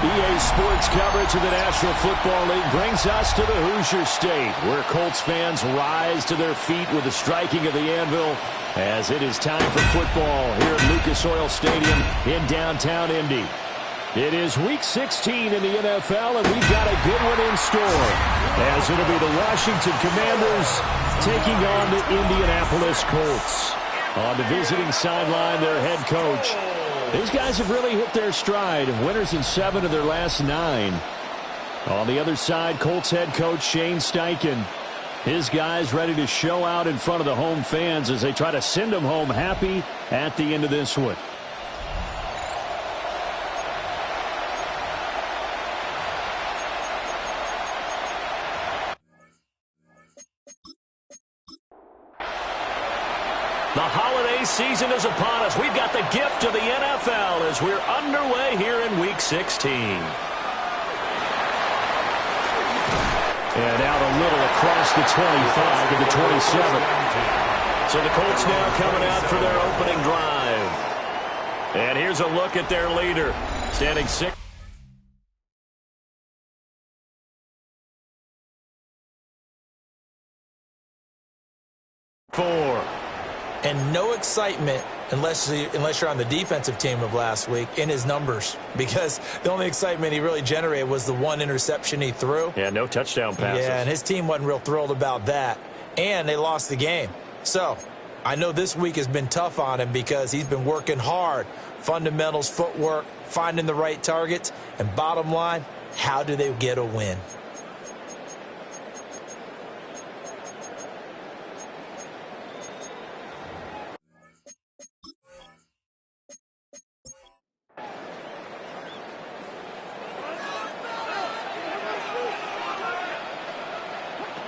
EA Sports coverage of the National Football League brings us to the Hoosier State, where Colts fans rise to their feet with the striking of the anvil as it is time for football here at Lucas Oil Stadium in downtown Indy. It is Week 16 in the NFL, and we've got a good one in store, as it'll be the Washington Commanders taking on the Indianapolis Colts. On the visiting sideline, their head coach. These guys have really hit their stride, winners in 7 of their last 9. On the other side, Colts head coach Shane Steichen. His guys ready to show out in front of the home fans as they try to send them home happy at the end of this one. The holiday season is upon us. We've got the gift of the NFL as we're underway here in Week 16. And out a little across the 25 to the 27. So the Colts now coming out for their opening drive. And here's a look at their leader, standing 6. And no excitement unless you're on the defensive team of last week in his numbers, because the only excitement he really generated was the one interception he threw. Yeah, no touchdown passes. Yeah, and his team wasn't real thrilled about that. And they lost the game. So I know this week has been tough on him because he's been working hard. Fundamentals, footwork, finding the right targets. And bottom line, how do they get a win?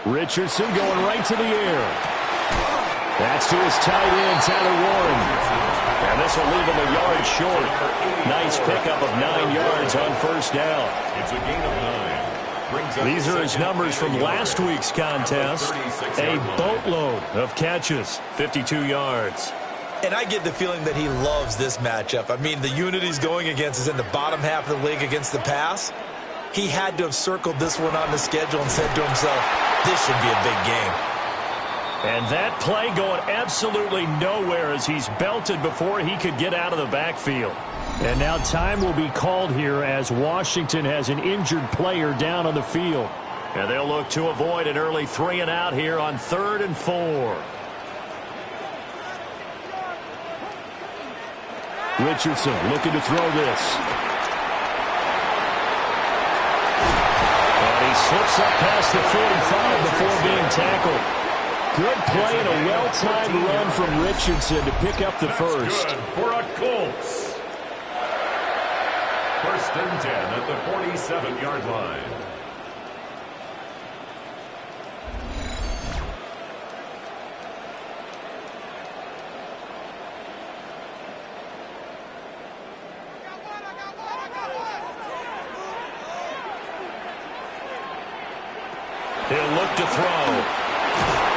Richardson going right to the air. That's to his tight end, Tyler Warren. And this will leave him a yard short. Nice pickup of 9 yards on first down. It's a gain of 9. These are his numbers from last week's contest. A boatload of catches, 52 yards. And I get the feeling that he loves this matchup. I mean, the unit he's going against is in the bottom half of the league against the pass. He had to have circled this one on the schedule and said to himself, this should be a big game. And that play going absolutely nowhere as he's belted before he could get out of the backfield. And now time will be called here as Washington has an injured player down on the field. And they'll look to avoid an early 3-and-out here on 3rd and 4. Richardson looking to throw this. And he slips up past the 45 before being tackled. Good play and a well-timed run from Richardson to pick up the first. Good for a Colts. 1st and 10 at the 47-yard line. He'll look to throw.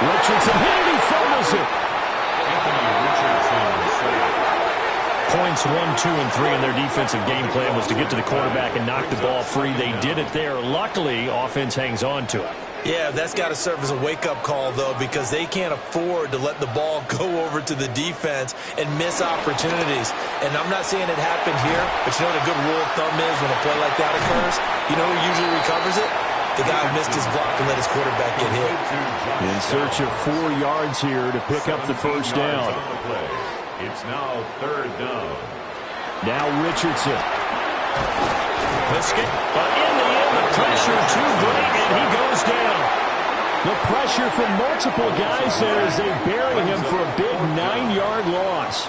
Richardson hit it. He fumbles it. Points 1, 2, and 3 in their defensive game plan was to get to the quarterback and knock the ball free. They did it there. Luckily, offense hangs on to it. Yeah, that's got to serve as a wake-up call, though, because they can't afford to let the ball go over to the defense and miss opportunities. And I'm not saying it happened here, but you know what a good rule of thumb is when a play like that occurs? You know who usually recovers it? The guy who missed his block and let his quarterback get hit. In search of 4 yards here to pick up the first down. It's now 3rd down. Now Richardson. But in the end, the pressure too great, and he goes down. The pressure from multiple guys there as they bury him for a big 9-yard loss.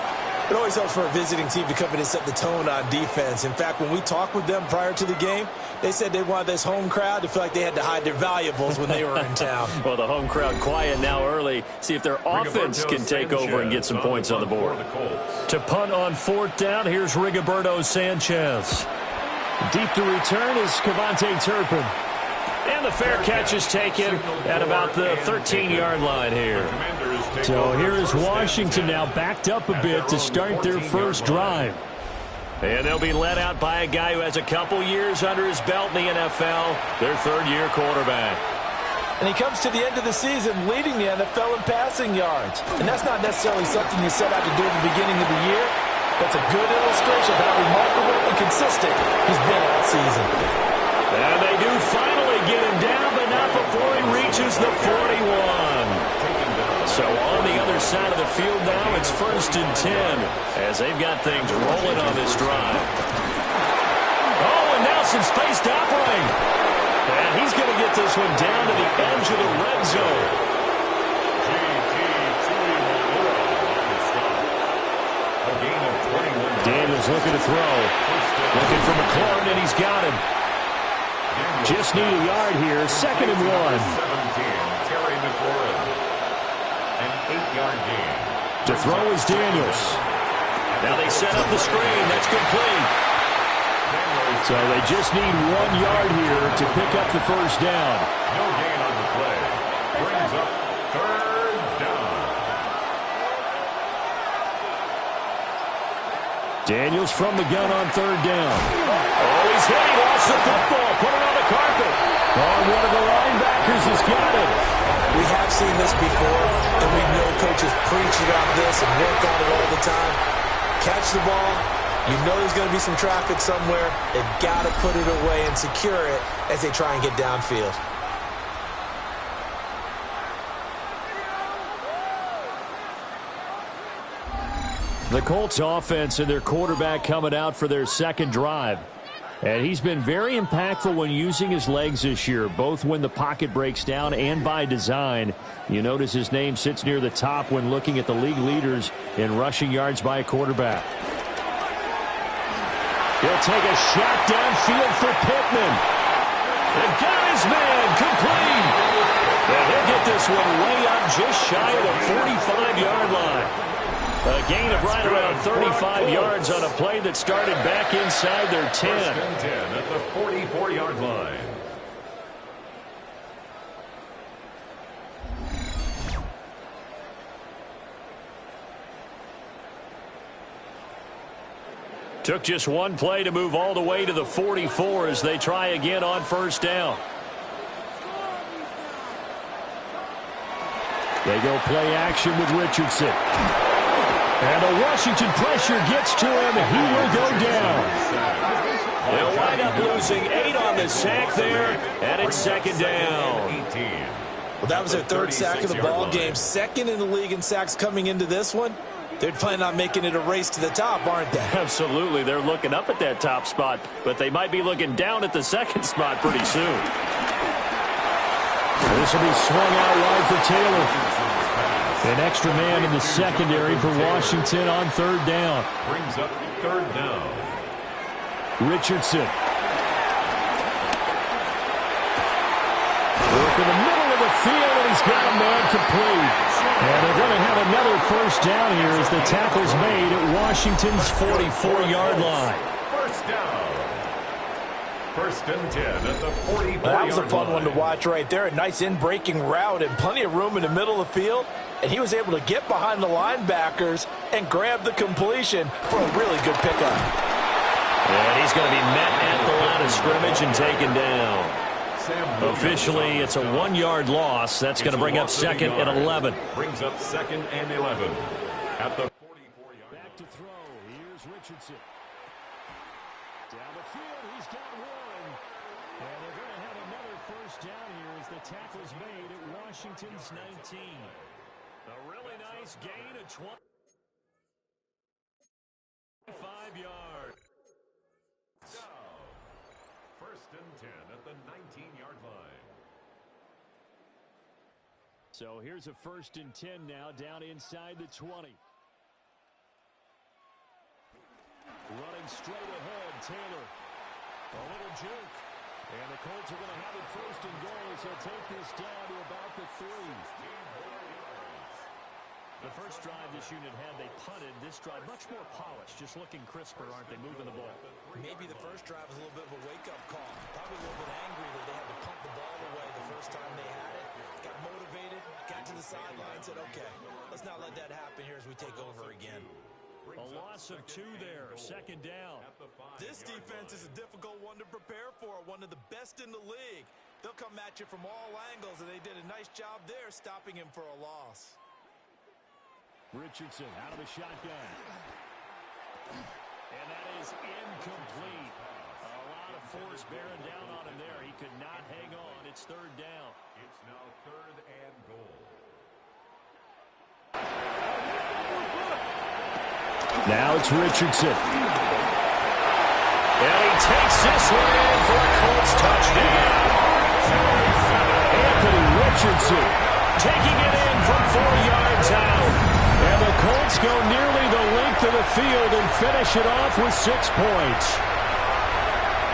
It always helps for a visiting team to come in and set the tone on defense. In fact, when we talked with them prior to the game, they said they wanted this home crowd to feel like they had to hide their valuables when they were in town. Well, the home crowd quiet now early. See if their offense can take over and get some points on the board. To punt on 4th down, here's Rigoberto Sanchez. Deep to return is Cavante Turpin. And the fair catch is taken at about the 13-yard line here. So here is Washington now backed up a bit to start their first drive. And they'll be led out by a guy who has a couple years under his belt in the NFL, their 3rd-year quarterback. And he comes to the end of the season leading the NFL in passing yards. And that's not necessarily something you set out to do at the beginning of the year. That's a good illustration of how remarkable and consistent he's been all season. And they do finally get him down, but not before he reaches the 41. So on the other side of the field now, it's 1st and 10 as they've got things rolling on this drive. Oh, and now some space to operate. And he's going to get this one down to the edge of the red zone. Daniels looking to throw. Looking for McLaurin, and he's got him. Just need a yard here. 2nd and 1. 17, Terry McLaurin. An 8-yard gain. To throw is Daniels. Now they set up the screen. That's complete. So they just need 1 yard here to pick up the first down. No gain on the play. Brings up 3rd down. Daniels from the gun on 3rd down. Oh, he's hit. He lost the football. Put it on the carpet. Oh, one of the linebackers has got it. We have seen this before, and we know coaches preach about this and work on it all the time. Catch the ball. You know there's going to be some traffic somewhere. They've got to put it away and secure it as they try and get downfield. The Colts offense and their quarterback coming out for their 2nd drive. And he's been very impactful when using his legs this year, both when the pocket breaks down and by design. You notice his name sits near the top when looking at the league leaders in rushing yards by a quarterback. He'll take a shot downfield for Pittman. And got his man complete. And he'll get this one way up just shy of the 45-yard line. A gain of right around 35 yards on a play that started back inside their 10. 1st and 10 at the 44-yard line. Took just one play to move all the way to the 44 as they try again on 1st down. They go play action with Richardson. And the Washington pressure gets to him. He will go down. They'll wind up losing 8 on the sack there, and it's 2nd down. Well, that was their 3rd sack of the ball game. 2nd in the league in sacks coming into this one. They're planning on making it a race to the top, aren't they? Absolutely. They're looking up at that top spot, but they might be looking down at the 2nd spot pretty soon. This will be swung out wide for Taylor. An extra man in the secondary for Washington on 3rd down. Brings up 3rd down. Richardson. Work in the middle of the field, and he's got a man complete. And they're going to have another first down here as the tackle's made at Washington's 44-yard line. First down. First and 10 at the 44-yard line. That was a fun one to watch right there. A nice in-breaking route and plenty of room in the middle of the field. And he was able to get behind the linebackers and grab the completion for a really good pickup. And he's going to be met at the line of scrimmage and taken down. Officially, it's a 1-yard loss. That's going to bring up second and 11. Brings up second and 11 at the 44-yard line. Back to throw. Here's Richardson. Down the field, he's got one. And they're going to have another first down here as the tackle's made at Washington's 19. A really nice gain of 25 yards. First and 10 at the 19-yard line. So here's a first and 10 now, down inside the 20. Running straight ahead, Taylor. A little juke. And the Colts are going to have it first and goal as they'll take this down to about the 3. The first drive this unit had, they punted. This drive, much more polished, just looking crisper, aren't they, moving the ball? Maybe the first drive was a little bit of a wake-up call. Probably a little bit angry that they had to punt the ball away the first time they had it. Got motivated, got to the sideline, said, okay, let's not let that happen here as we take over again. A loss of 2 there, second down. This defense is a difficult one to prepare for, one of the best in the league. They'll come at you from all angles, and they did a nice job there stopping him for a loss. Richardson out of the shotgun. And that is incomplete. A lot of force bearing down on him there. He could not hang on. It's third down. It's now third and goal. Now it's Richardson. And he takes this one in for a Colts touchdown. Anthony Richardson taking it in from 4 yards out. And the Colts go nearly the length of the field and finish it off with 6 points.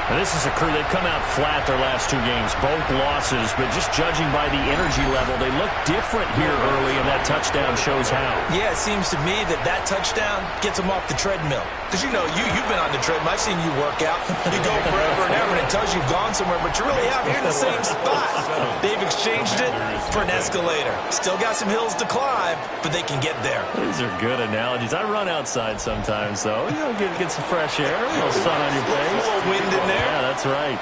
And this is a crew, they've come out flat their last 2 games, both losses, but just judging by the energy level, they look different here early, and that touchdown shows how. Yeah, it seems to me that that touchdown gets them off the treadmill. Because, you know, you've been on the treadmill. I've seen you work out. You go forever and ever, and it tells you you've gone somewhere, but you really have. You're in the same spot. They've exchanged it for an escalator. Still got some hills to climb, but they can get there. These are good analogies. I run outside sometimes, though. You know, get some fresh air, a little sun on your face. A little wind in there. Yeah, that's right.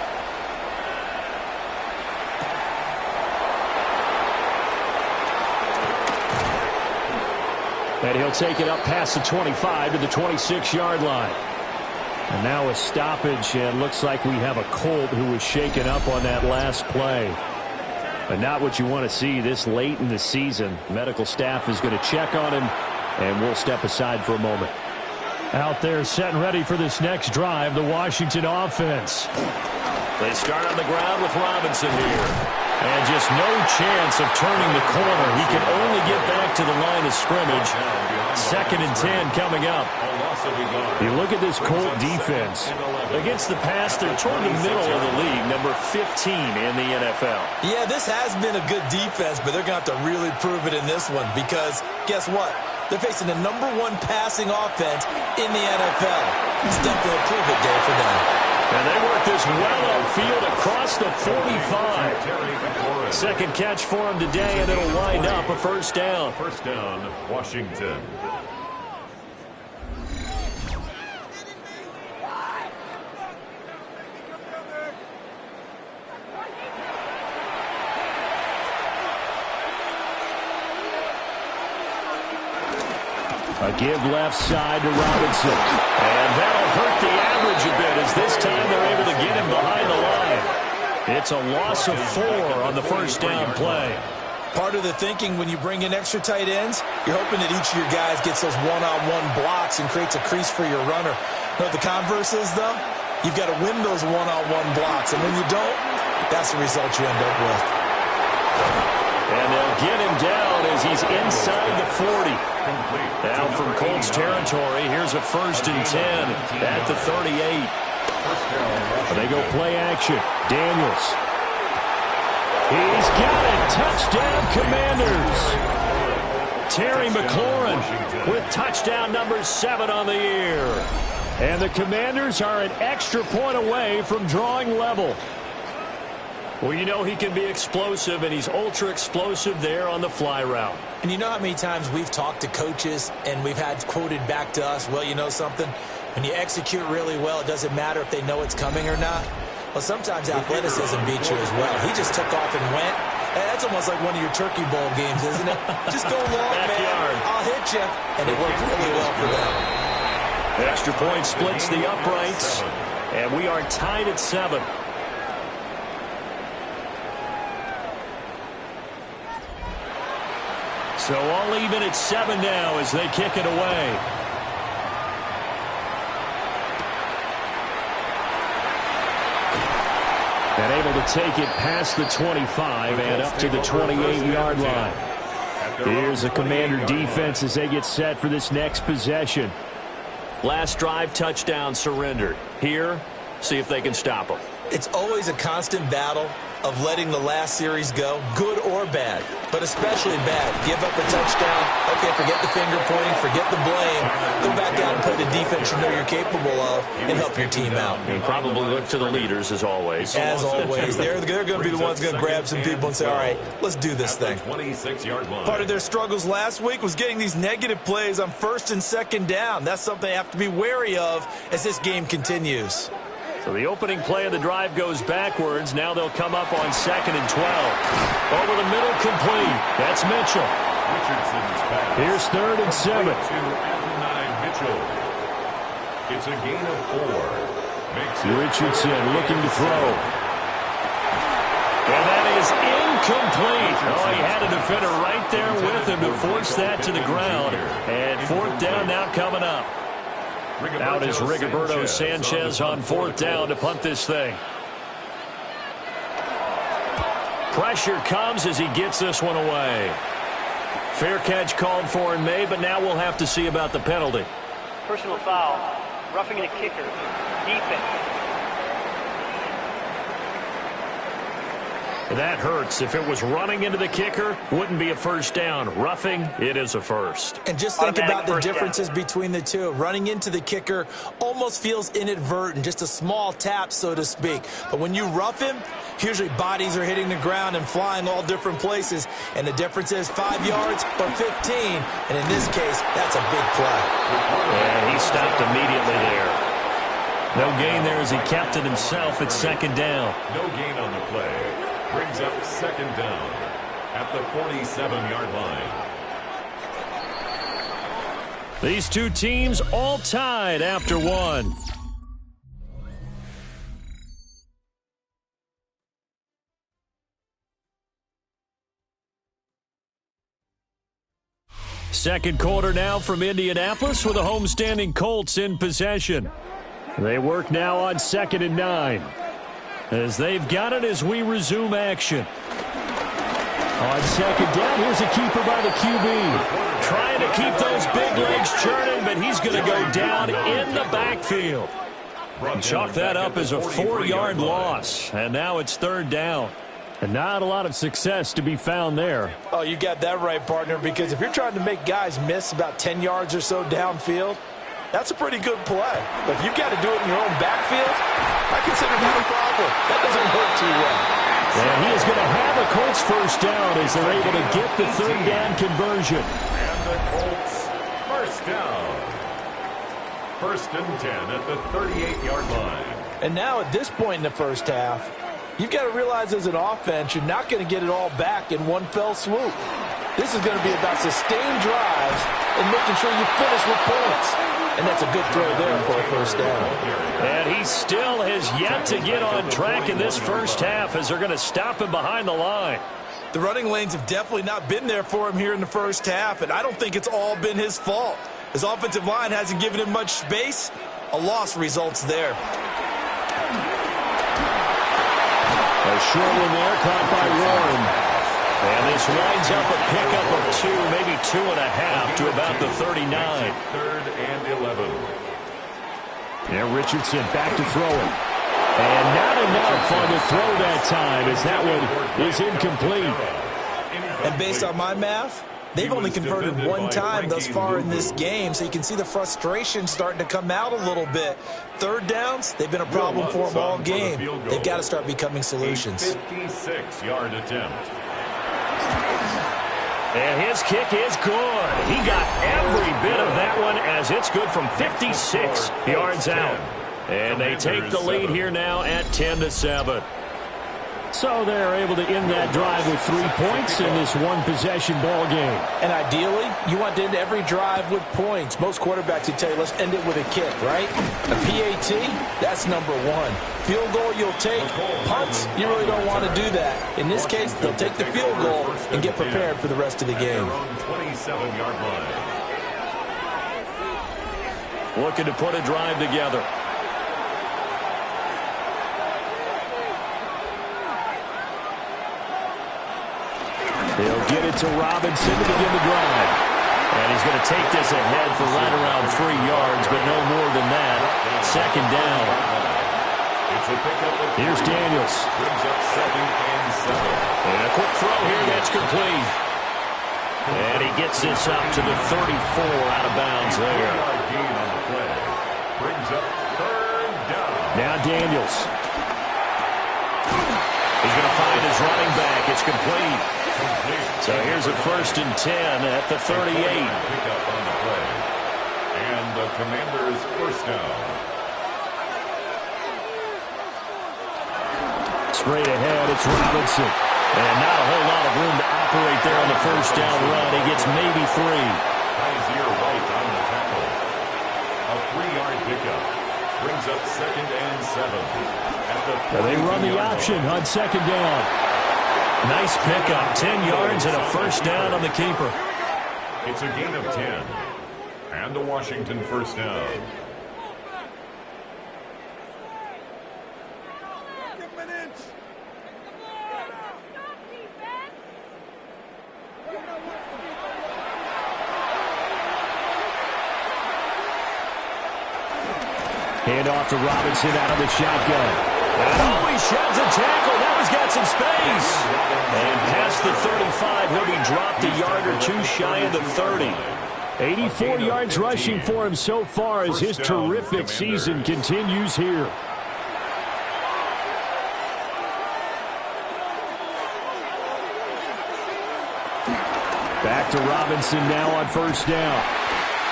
And he'll take it up past the 25 to the 26-yard line. And now a stoppage, and looks like we have a Colt who was shaken up on that last play. But not what you want to see this late in the season. Medical staff is going to check on him, and we'll step aside for a moment. Out there set and ready for this next drive, the Washington offense. They start on the ground with Robinson here. And just no chance of turning the corner. He can only get back to the line of scrimmage. Second and 10 coming up. You look at this Colt defense. Against the pass, they're toward the middle of the league, number 15 in the NFL. Yeah, this has been a good defense, but they're going to have to really prove it in this one because guess what? They're facing the number 1 passing offense in the NFL. It's definitely a prove-it day for them. And they work this well upfield across the 45. Second catch for him today, and it'll wind up a first down. First down, Washington. A give left side to Robinson. And that'll hurt the average a bit as this time they're able to get him behind the line. It's a loss of 4 on the first down play. Part of the thinking when you bring in extra tight ends, you're hoping that each of your guys gets those one-on-one blocks and creates a crease for your runner. You know what the converse is, though? You've got to win those one-on-one blocks, and when you don't, that's the result you end up with. And they'll get him down as he's inside the 40. Now from Colts territory, here's a first and 10 at the 38. They go play action. Daniels. He's got it. Touchdown, Commanders. Terry McLaurin with touchdown number 7 on the year. And the Commanders are an extra point away from drawing level. Well, you know he can be explosive, and he's ultra explosive there on the fly route. And you know how many times we've talked to coaches and we've had quoted back to us, well, you know something? When you execute really well, it doesn't matter if they know it's coming or not. Well, sometimes athleticism beats you as well. He just took off and went. Hey, that's almost like one of your Turkey Bowl games, isn't it? Just go long, man. I'll hit you. And it worked really well for them. The extra point splits the uprights, and we are tied at 7. So all even at 7 now as they kick it away. And able to take it past the 25 and up to the 28-yard line. Here's the Commander defense as they get set for this next possession. Last drive, touchdown, surrendered. Here, see if they can stop them. It's always a constant battle of letting the last series go, good or bad, but especially bad. Give up a touchdown. Okay, forget the finger pointing, forget the blame. Go back out and play the defense you know you're capable of and help your team out. And probably look to the leaders as always. As always. They're going to be the ones going to grab some people and say, all right, let's do this thing. Part of their struggles last week was getting these negative plays on 1st and 2nd down. That's something they have to be wary of as this game continues. So the opening play of the drive goes backwards. Now they'll come up on 2nd and 12. Over the middle, complete. That's Mitchell. Here's 3rd and 7. Mitchell. It's a gain of 4. Richardson looking to throw. And that is incomplete. Oh, he had a defender right there with him to force that to the ground. And 4th down now coming up. Out is Rigoberto Sanchez on 4th down to punt this thing. Pressure comes as he gets this one away. Fair catch called for and made, but now we'll have to see about the penalty. Personal foul, roughing the kicker, defense. That hurts. If it was running into the kicker, wouldn't be a 1st down. Roughing, it is a 1st. And just think about the differences between the two. Running into the kicker almost feels inadvertent, just a small tap, so to speak. But when you rough him, usually bodies are hitting the ground and flying all different places. And the difference is 5 yards or 15. And in this case, that's a big play. And he stopped immediately there. No gain there as he kept it himself at 2nd down. No gain on the play. Brings up 2nd down at the 47-yard line. These two teams all tied after 1. Second quarter now from Indianapolis with the homestanding Colts in possession. They work now on 2nd and 9. As they've got it as we resume action. On 2nd down, here's a keeper by the QB. Trying to keep those big legs churning, but he's going to go down in the backfield. Chalk that up as a 4-yard loss, and now it's 3rd down. And not a lot of success to be found there. Oh, you got that right, partner, because if you're trying to make guys miss about 10 yards or so downfield, that's a pretty good play. But if you've got to do it in your own backfield, I consider that a problem. That doesn't work too well. And he is going to have a Colts 1st down as they're able to get the 3rd down conversion. And the Colts 1st down. 1st and 10 at the 38-yard line. And now at this point in the 1st half, you've got to realize as an offense, you're not going to get it all back in one fell swoop. This is going to be about sustained drives and making sure you finish with points. And that's a good throw there for a 1st down. And he still has yet to get on track in this 1st half as they're going to stop him behind the line. The running lanes have definitely not been there for him here in the 1st half, and I don't think it's all been his fault. His offensive line hasn't given him much space. A loss results there. A short one there, caught by Warren. And this winds up a pickup of 2, maybe 2.5 to about the 39. 3rd and 11. And Richardson back to throw it. And not enough on the throw that time as that one is incomplete. And based on my math, They've only converted one time thus far in this game, so you can see the frustration starting to come out a little bit. Third downs, they've been a problem for them all game. They've got to start becoming solutions. 56-yard attempt. And his kick is good. He got every bit of that one as it's good from 56 yards out. And they take the lead here now at 10-7. So they're able to end that drive with 3 points in this one-possession ball game. And ideally, you want to end every drive with points. Most quarterbacks would tell you, let's end it with a kick, right? A PAT, that's number one. Field goal you'll take. Punts, you really don't want to do that. In this case, they'll take the field goal and get prepared for the rest of the game. 27-yard line. Looking to put a drive together. He'll get it to Robinson to begin the drive. And he's going to take this ahead for right around 3 yards, but no more than that. Second down. Here's Daniels. And a quick throw here that's complete. And he gets this up to the 34 out of bounds there. Now Daniels. He's going to find his running back. It's complete. So here's a 1st and 10 at the 38. Pickup on the play. And the Commanders' first down. Straight ahead, it's Robinson. And not a whole lot of room to operate there on the first down run. He gets maybe 3. Kaiser White on the tackle. A 3-yard pickup. Brings up 2nd and 7. Now they run the option on 2nd down. Nice pickup, 10 yards and a first down on the keeper. It's a gain of 10. And a Washington first down. Hand off to Robinson out of the shotgun. And he sheds a tackle. Now he's got some space. And past the 35, he'll be dropped a yard or 2 shy of the 30. 84 yards rushing for him so far as his terrific season continues here. Back to Robinson now on first down.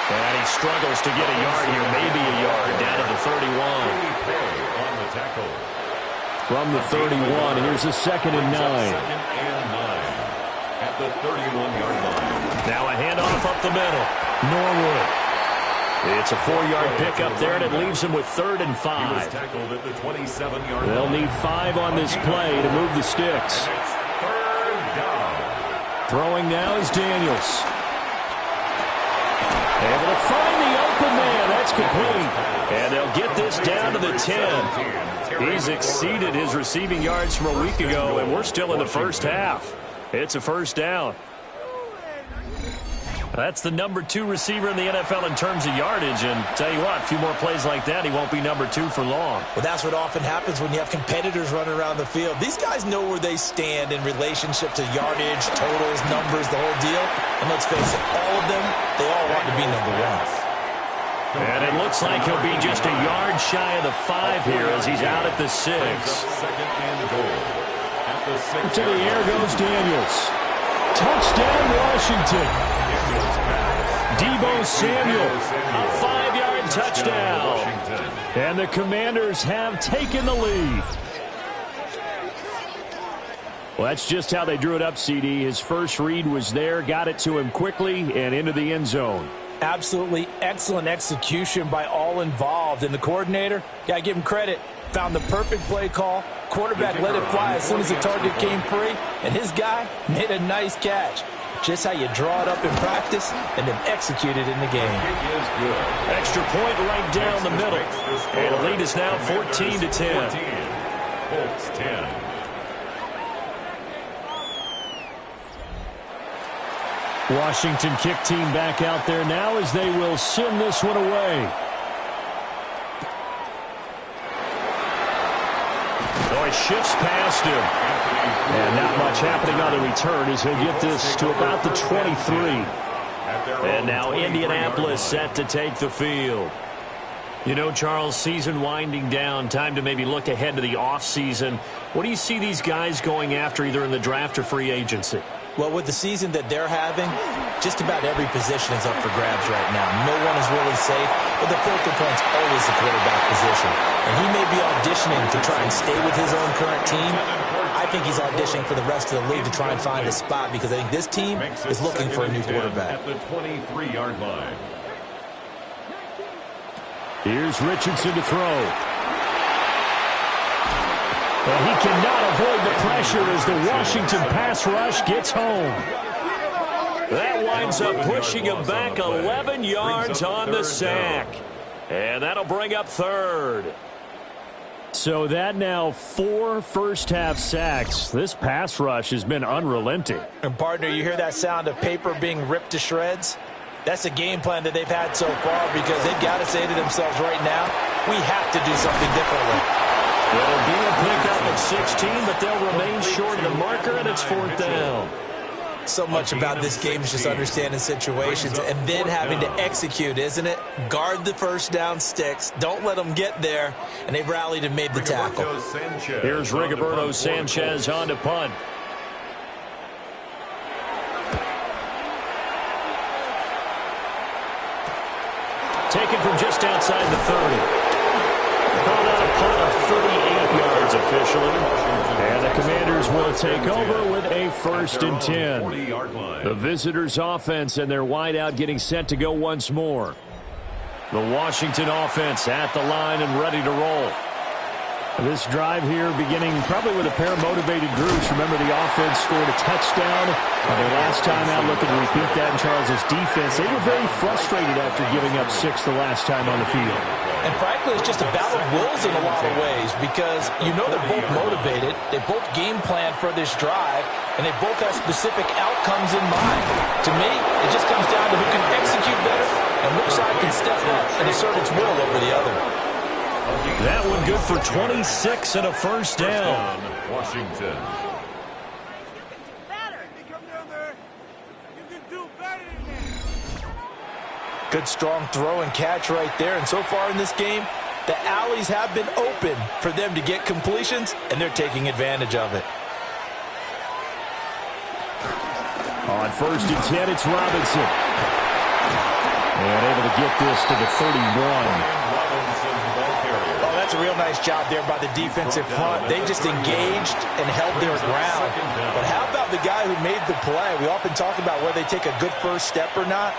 And he struggles to get a yard here, maybe a yard, down to the 31. From the 31, here's a 2nd and 9. At the 31-yard line. Now a handoff up the middle. Norwood. It's a 4-yard pickup there, and it leaves him with 3rd and 5. He was tackled at the 27-yard line. They'll need 5 on this play to move the sticks. 3rd down. Throwing now is Daniels. Able to find the open man. That's complete. And they'll get this down to the 10. He's exceeded his receiving yards from a week ago, and we're still in the first half. It's a first down. That's the number 2 receiver in the NFL in terms of yardage. And tell you what, a few more plays like that, he won't be number 2 for long. Well, that's what often happens when you have competitors running around the field. These guys know where they stand in relationship to yardage, totals, numbers, the whole deal. And let's face it, all of them, they all want to be number 1. And it looks like he'll be just a yard shy of the 5 here as he's out at the 6. Second and goal. At the 6. To the air goes Daniels. Touchdown, Washington. Deebo Samuel, a 5-yard touchdown. And the Commanders have taken the lead. Well, that's just how they drew it up, CD. His first read was there, got it to him quickly, and into the end zone. Absolutely excellent execution by all involved. And the coordinator, got to give him credit, found the perfect play call. Quarterback let it fly as soon as the target came free, and his guy made a nice catch. Just how you draw it up in practice and then execute it in the game. Extra point right down the middle. And the lead is now 14-10. Colts 10. Washington kick team back out there now as they will send this one away. it shifts past him. And not much happening on the return as he'll get this to about the 23. And now Indianapolis set to take the field. You know, Charles, season winding down, time to maybe look ahead to the offseason. What do you see these guys going after either in the draft or free agency? Well, with the season that they're having, just about every position is up for grabs right now. No one is really safe, but the focal point's always the quarterback position. And he may be auditioning to try and stay with his own current team. I think he's auditioning for the rest of the league to try and find a spot because I think this team is looking for a new quarterback. At the 23-yard line. Here's Richardson to throw. And he cannot avoid the pressure as the Washington pass rush gets home. That winds up pushing him back 11 yards on the sack. And that'll bring up third. So that now 4 first-half sacks. This pass rush has been unrelenting. And, partner, you hear that sound of paper being ripped to shreds? That's a game plan that they've had so far because they've got to say to themselves right now, we have to do something differently. It'll be a pickup of 16, but they'll remain short of the marker, and it's 4th down. So much about this game is just understanding situations and then having to execute, isn't it? Guard the first down sticks. Don't let them get there. And they've rallied and made the tackle. Here's Rigoberto Sanchez on to punt. Taken from just outside the 30. Called out a punt of 38 yards officially. And the Commanders will take over with a 1st and 10. The visitors' offense and their wideout getting set to go once more. The Washington offense at the line and ready to roll. This drive here beginning probably with a pair of motivated groups. Remember, the offense scored a touchdown on their last time out. Looking to repeat that in Charles's defense. They were very frustrated after giving up 6 the last time on the field. And frankly, it's just a battle of wills in a lot of ways because you know they're both motivated. They both game plan for this drive, and they both have specific outcomes in mind. To me, it just comes down to who can execute better and which side can step up and assert its will over the other. That one good for 26 and a 1st down. Washington. Good strong throw and catch right there. And so far in this game, the alleys have been open for them to get completions, and they're taking advantage of it. On 1st and 10, it's Robinson. And able to get this to the 31. Oh, that's a real nice job there by the defensive front. They just engaged and held their ground. But how about the guy who made the play? We often talk about whether they take a good first step or not.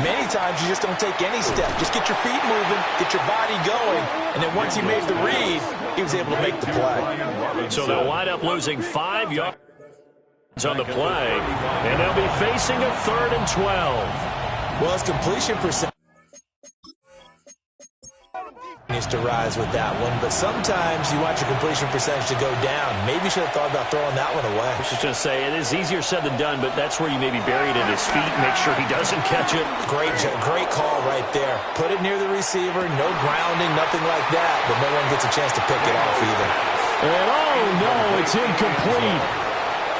Many times you just don't take any step. Just get your feet moving, get your body going, and then once he made the read, he was able to make the play. So they'll wind up losing 5 yards on the play, and they'll be facing a 3rd and 12. Well, his completion percentage needs to rise with that one, but sometimes you want your completion percentage to go down. Maybe you should have thought about throwing that one away. I was just going to say, it is easier said than done, but that's where you maybe bury it at his feet, make sure he doesn't catch it. Great call right there. Put it near the receiver, no grounding, nothing like that, but no one gets a chance to pick it off either. And oh no, it's incomplete.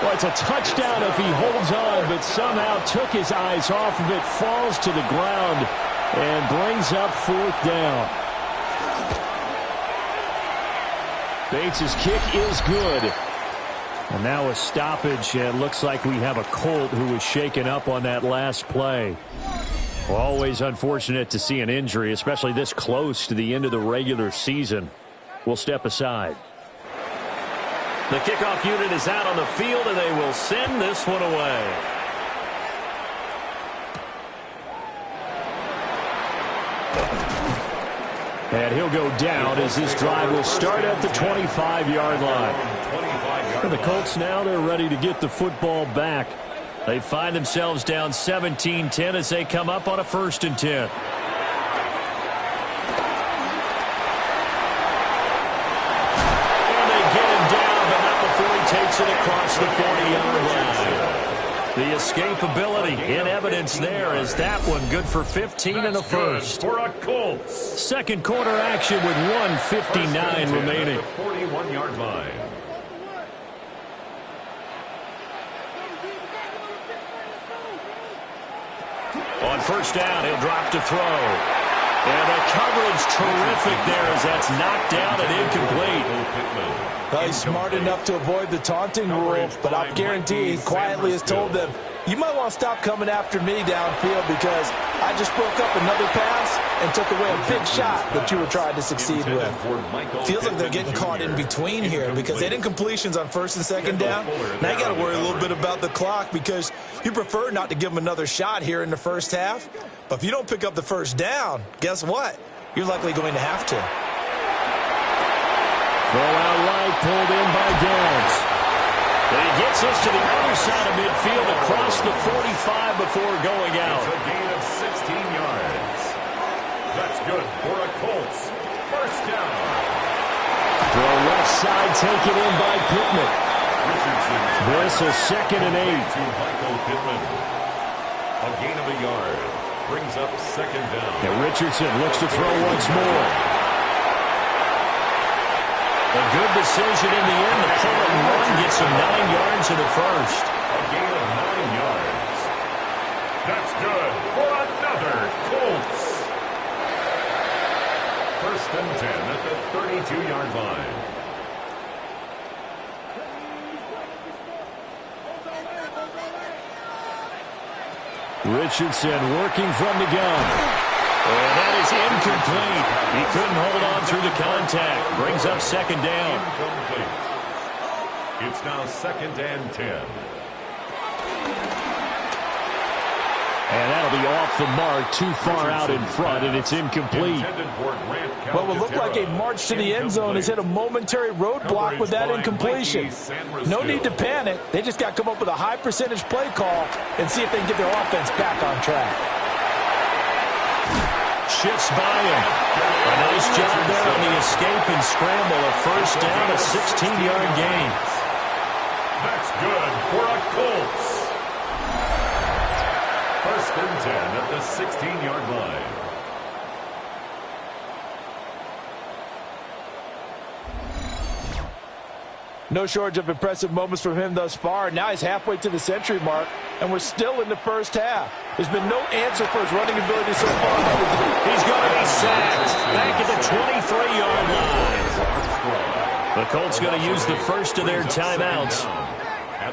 Well, it's a touchdown if he holds on, but somehow took his eyes off of it, falls to the ground, and brings up 4th down. Bates' kick is good. And now a stoppage, and it looks like we have a Colt who was shaken up on that last play. Always unfortunate to see an injury, especially this close to the end of the regular season. We'll step aside. The kickoff unit is out on the field, and they will send this one away. And he'll go down as this drive will start at the 25-yard line. And the Colts now, they're ready to get the football back. They find themselves down 17-10 as they come up on a 1st and 10. And they get him down, but not before he takes it across the 40-yard line. The escapability in evidence there as that one good for 15 in the first. For a Colts. Second quarter action with 1:59 remaining. 41-yard line. On first down, he'll drop to throw. And the coverage terrific there as that's knocked down and incomplete. Well, he's smart enough to avoid the taunting rule, but I guarantee he quietly has told them, you might want to stop coming after me downfield because I just broke up another pass and took away a big shot that you were trying to succeed with. Feels like they're getting caught in between here because they didn't completions on first and second down. Now you got to worry a little bit about the clock because you prefer not to give them another shot here in the first half. But if you don't pick up the first down, guess what? You're likely going to have to. Throw out light, pulled in by Downs. And he gets us to the other side of midfield across the 45 before going out. It's a gain of 16 yards. That's good for a Colts. First down. Throw left side taken in by Pittman. Richardson. This is 2nd and 8. To Michael Pittman. A gain of a yard. Brings up second down. And Richardson looks to throw once more. A good decision in the end. The pull and run gets him 9 yards in the first. A gain of 9 yards. That's good for another Colts. First and 10 at the 32-yard line. Richardson working from the gun. And that is incomplete. He couldn't hold on through the contact. Brings up second down. Incomplete. It's now 2nd and 10. And that'll be off the mark, too far out in front, and it's incomplete. What will look like a march to the end zone has hit a momentary roadblock with that incompletion. No need to panic. They just got to come up with a high percentage play call and see if they can get their offense back on track. Shifts by him. A nice job there on the escape and scramble. A first down, a 16-yard gain. That's good for a Colts. First and 10 at the 16-yard line. No shortage of impressive moments from him thus far. Now he's halfway to the century mark, and we're still in the first half. There's been no answer for his running ability so far. He's going to be sacked back at the 23-yard line. The Colts going to use the first of their timeouts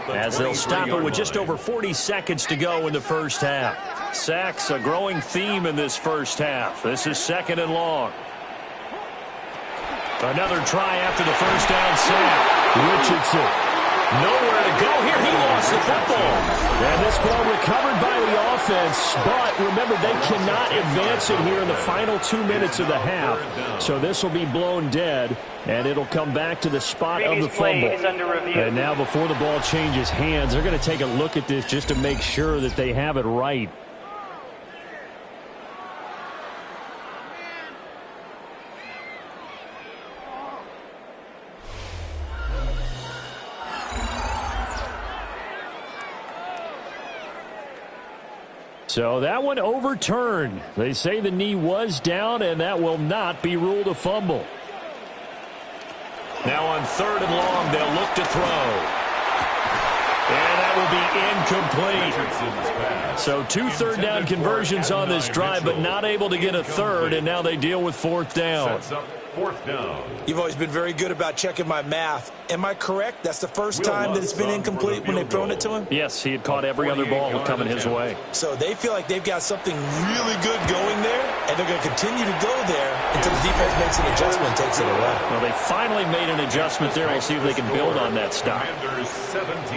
as they'll stop it with just over 40 seconds to go in the first half. Sacks, a growing theme in this first half. This is 2nd and long. Another try after the first down sack. Richardson, nowhere to go here. He lost the football. And this ball recovered by the offense. But remember, they cannot advance it here in the final 2 minutes of the half. So this will be blown dead, and it'll come back to the spot of the fumble. And now before the ball changes hands, they're going to take a look at this just to make sure that they have it right. So that one overturned. They say the knee was down, and that will not be ruled a fumble. Now on 3rd and long, they'll look to throw. And that will be incomplete. So 2 third-down conversions on this drive, but not able to get a third, and now they deal with 4th down. 4th down. You've always been very good about checking my math. Am I correct? That's the first time that it's been incomplete when they've thrown it to him? Yes, he had caught every other ball coming his way. So they feel like they've got something really good going there, and they're going to continue to go there until the defense makes an adjustment and takes it away. Well, they finally made an adjustment there. We'll see if they can build on that stop.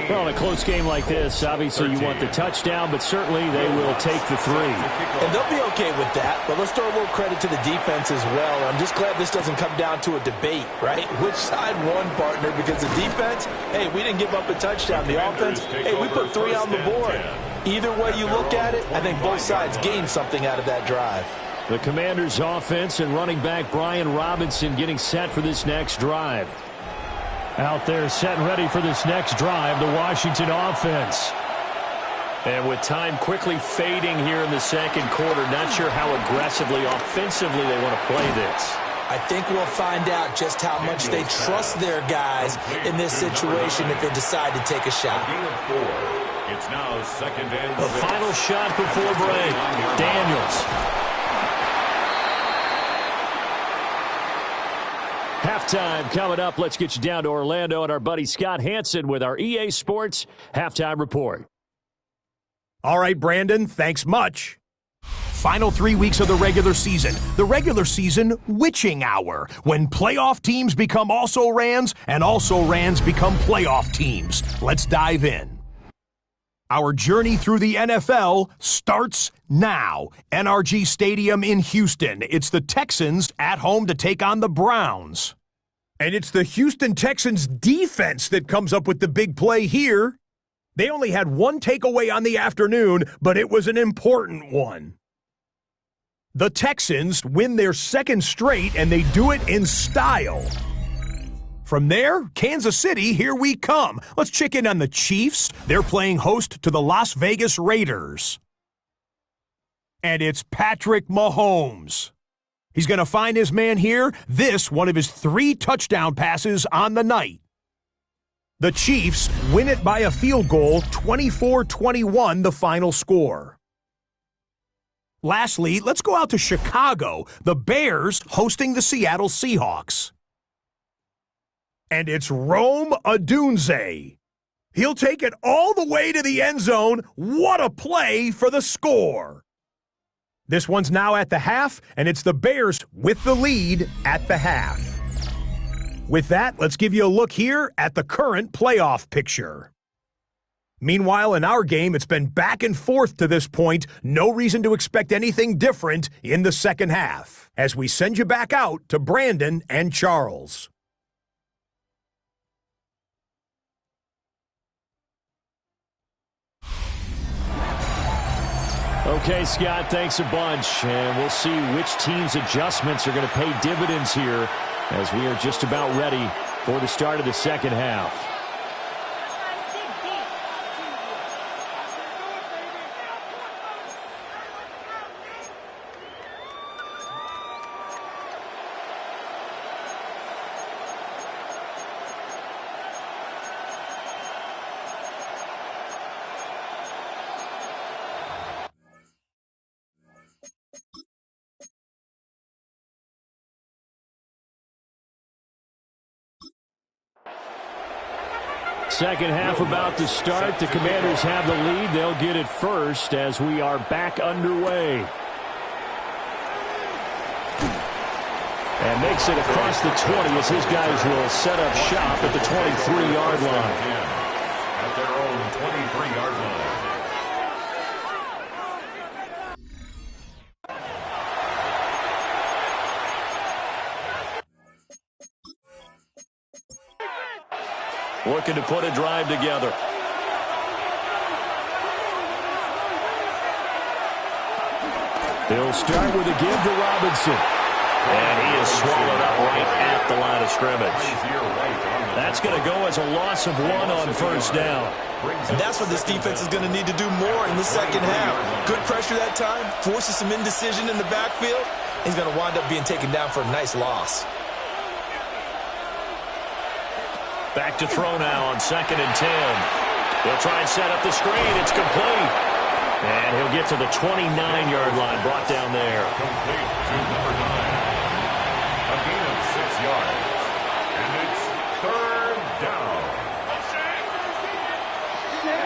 Well, in a close game like this, obviously you want the touchdown, but certainly they will take the 3. And they'll be okay with that, but let's throw a little credit to the defense as well. I'm just glad this doesn't come down to a debate, right? Which side won, partner? Because the defense, hey, we didn't give up a touchdown. The offense, hey, we put 3 on the board. Either way you look at it, I think both sides gained something out of that drive. The Commanders' offense and running back Brian Robinson getting set for this next drive. Out there set and ready for this next drive, the Washington offense. And with time quickly fading here in the second quarter, not sure how aggressively, offensively they want to play this. I think we'll find out just how much they trust their guys in this situation if they decide to take a shot. It's now second and The final shot before break. Daniels. Halftime coming up. Let's get you down to Orlando and our buddy Scott Hansen with our EA Sports Halftime Report. All right, Brandon, thanks much. Final 3 weeks of the regular season. The regular season witching hour, when playoff teams become also-rans and also-rans become playoff teams. Let's dive in. Our journey through the NFL starts now. NRG Stadium in Houston. It's the Texans at home to take on the Browns. And it's the Houston Texans defense that comes up with the big play here. They only had one takeaway on the afternoon, but it was an important one. The Texans win their second straight, and they do it in style. From there, Kansas City, here we come. Let's check in on the Chiefs. They're playing host to the Las Vegas Raiders. And it's Patrick Mahomes. He's going to find his man here. This, one of his 3 touchdown passes on the night. The Chiefs win it by a field goal, 24-21 the final score. Lastly, let's go out to Chicago. The Bears hosting the Seattle Seahawks. And it's Rome Odunze. He'll take it all the way to the end zone. What a play for the score. This one's now at the half, and it's the Bears with the lead at the half. With that, let's give you a look here at the current playoff picture. Meanwhile, in our game, it's been back and forth to this point. No reason to expect anything different in the second half, as we send you back out to Brandon and Charles. Okay, Scott, thanks a bunch. And we'll see which team's adjustments are going to pay dividends here as we are just about ready for the start of the second half. Second half about to start. The Commanders have the lead. They'll get it first as we are back underway. And makes it across the 20 as his guys will set up shop at the 23-yard line. At their own 23-yard line. Looking to put a drive together. They'll start with a give to Robinson. And he is swallowed up right at the line of scrimmage. That's going to go as a loss of 1 on first down. And that's what this defense is going to need to do more in the second half. Good pressure that time, forces some indecision in the backfield. He's going to wind up being taken down for a nice loss. Back to throw now on 2nd and 10. He'll try and set up the screen. It's complete. And he'll get to the 29-yard line, brought down there. Complete to number 9. A gain of 6 yards. And it's 3rd down.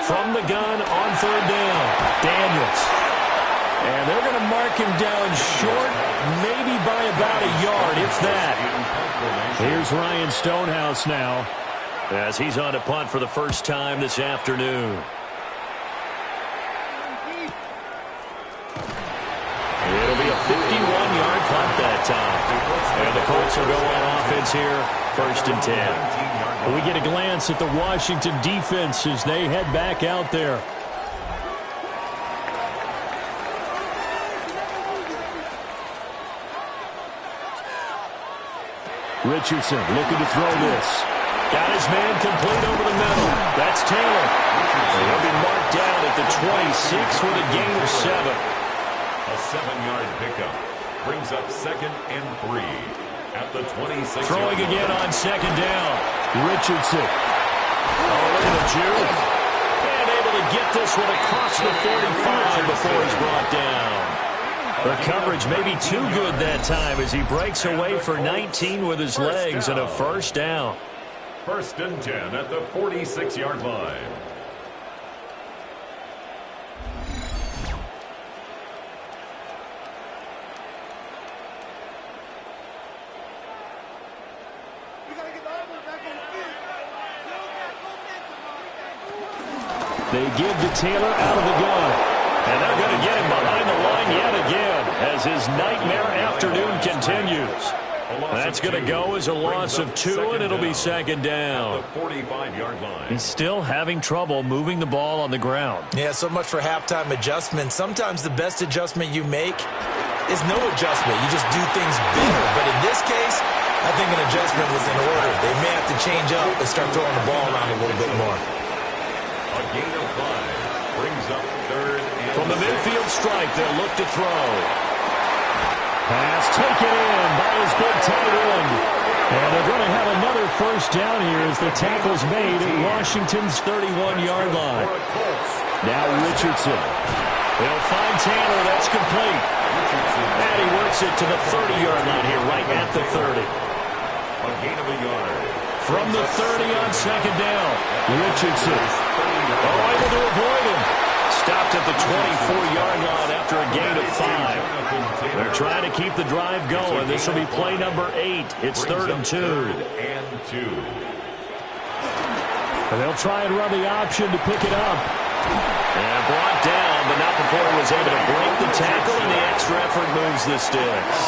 From the gun on 3rd down, Daniels. And they're going to mark him down short, maybe by about a yard, if that. Here's Ryan Stonehouse now, as he's on to punt for the first time this afternoon. It'll be a 51-yard punt that time. And the Colts are going on offense here, 1st and 10. We get a glance at the Washington defense as they head back out there. Richardson looking to throw this. Got his man complete over the middle. That's Taylor. He'll be marked down at the 26 with a gain of 7. A 7-yard pickup brings up 2nd and 3 at the 26. Throwing again on 2nd down. Richardson. Oh, look at the juke. And able to get this one across the 45 before he's brought down. The coverage may be too good that time as he breaks away for 19 with his legs and a first down. 1st and 10 at the 46-yard line. They give to Taylor out of the gun. And they're going to get him behind the line yet again as his nightmare afternoon continues. That's going to go as a loss of 2, and it'll be 2nd down. 45-yard line. He's still having trouble moving the ball on the ground. Yeah, so much for halftime adjustment. Sometimes the best adjustment you make is no adjustment. You just do things better. But in this case, I think an adjustment was in order. They may have to change up and start throwing the ball around a little bit more. A gain of 5 brings up 3rd and From the midfield stripe, they'll look to throw. Pass taken in by his big tight end. And they're going to have another first down here as the tackle's made at Washington's 31-yard line. Now Richardson. They'll find Taylor. That's complete. And he works it to the 30-yard line here, right at the 30. a gain of a yard. From the 30 on 2nd down, Richardson. Oh, able to avoid him. Stopped at the 24-yard line after a gain of 5. They're trying to keep the drive going. This will be play number 8. It's 3rd and 2. And they'll try and run the option to pick it up. And brought down, but not before he was able to break the tackle, and the extra effort moves the sticks.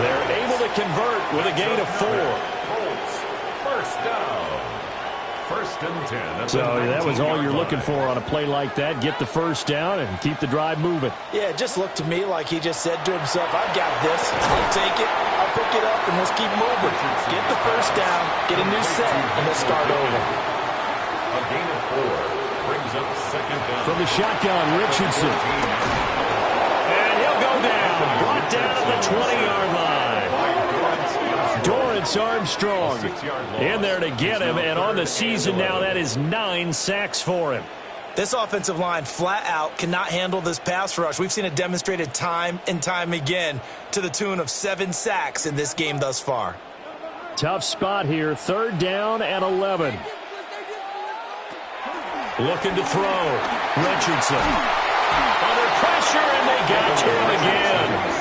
They're able to convert with a gain of 4. Colts, first down. 1st and 10. So that was all you're looking for on a play like that. Get the first down and keep the drive moving. Yeah, it just looked to me like he just said to himself, I've got this. I'll take it. I'll pick it up, and let's keep moving. Get the first down, get a new set, and let's start over. A gain of 4 brings up 2nd down. From the shotgun, Richardson. And he'll go down. Brought down at the 20-yard line. Dorrance Armstrong in there to get him, and on the season now, that is 9 sacks for him. This offensive line flat out cannot handle this pass rush. We've seen it demonstrated time and time again to the tune of 7 sacks in this game thus far. Tough spot here, 3rd down and 11. Looking to throw. Richardson. Under pressure, and they got to him again.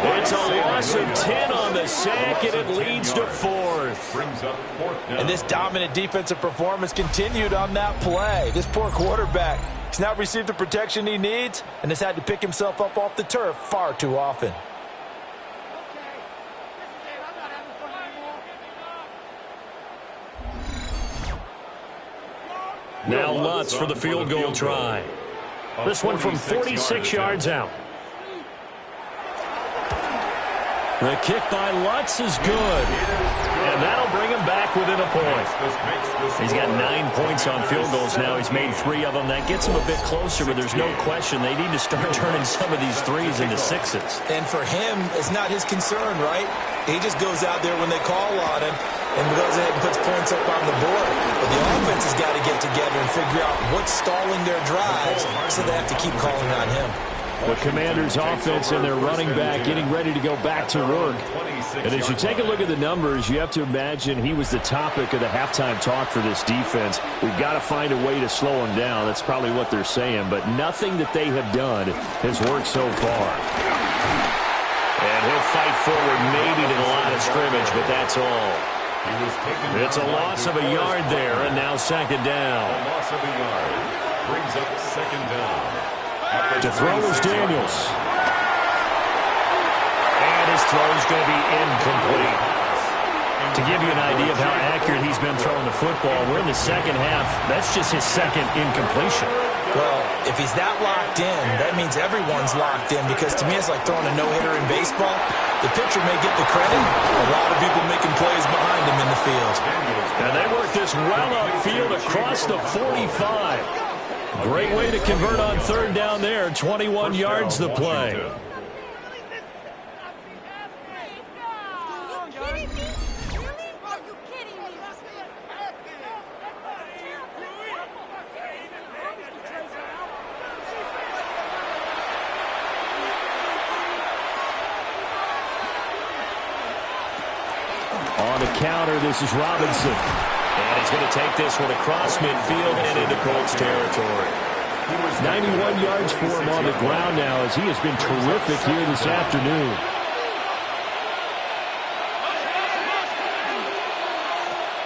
It's a loss of 10 on the sack, and it leads to 4th. Brings up 4th down. And this dominant defensive performance continued on that play. This poor quarterback has not received the protection he needs and has had to pick himself up off the turf far too often. Now Lutz for the field goal try. This one from 46 yards out. The kick by Lutz is good. And that'll bring him back within a point. He's got 9 points on field goals now. He's made 3 of them. That gets him a bit closer, but there's no question they need to start turning some of these 3s into 6s. And for him, it's not his concern, right? He just goes out there when they call on him and goes ahead and puts points up on the board. But the offense has got to get together and figure out what's stalling their drives, so they have to keep calling on him. The Commanders' offense and their running back getting ready to go back to work. And as you take a look at the numbers, you have to imagine he was the topic of the halftime talk for this defense. We've got to find a way to slow him down. That's probably what they're saying. But nothing that they have done has worked so far. And he'll fight forward maybe to the line of scrimmage, but that's all. It's a loss of a yard there, and now 2nd down. A loss of a yard brings up 2nd down. To throw is Daniels. And his throw is going to be incomplete. To give you an idea of how accurate he's been throwing the football, we're in the second half. That's just his 2nd incompletion. Well, if he's that locked in, that means everyone's locked in, because to me it's like throwing a no-hitter in baseball. The pitcher may get the credit. A lot of people making plays behind him in the field. And they work this well upfield across the 45. Great way to convert on third down there. 21 yards the play. On the counter, this is Robinson. And he's going to take this one across midfield and into Colts territory. 91 yards for him on the ground now, as he has been terrific here this afternoon.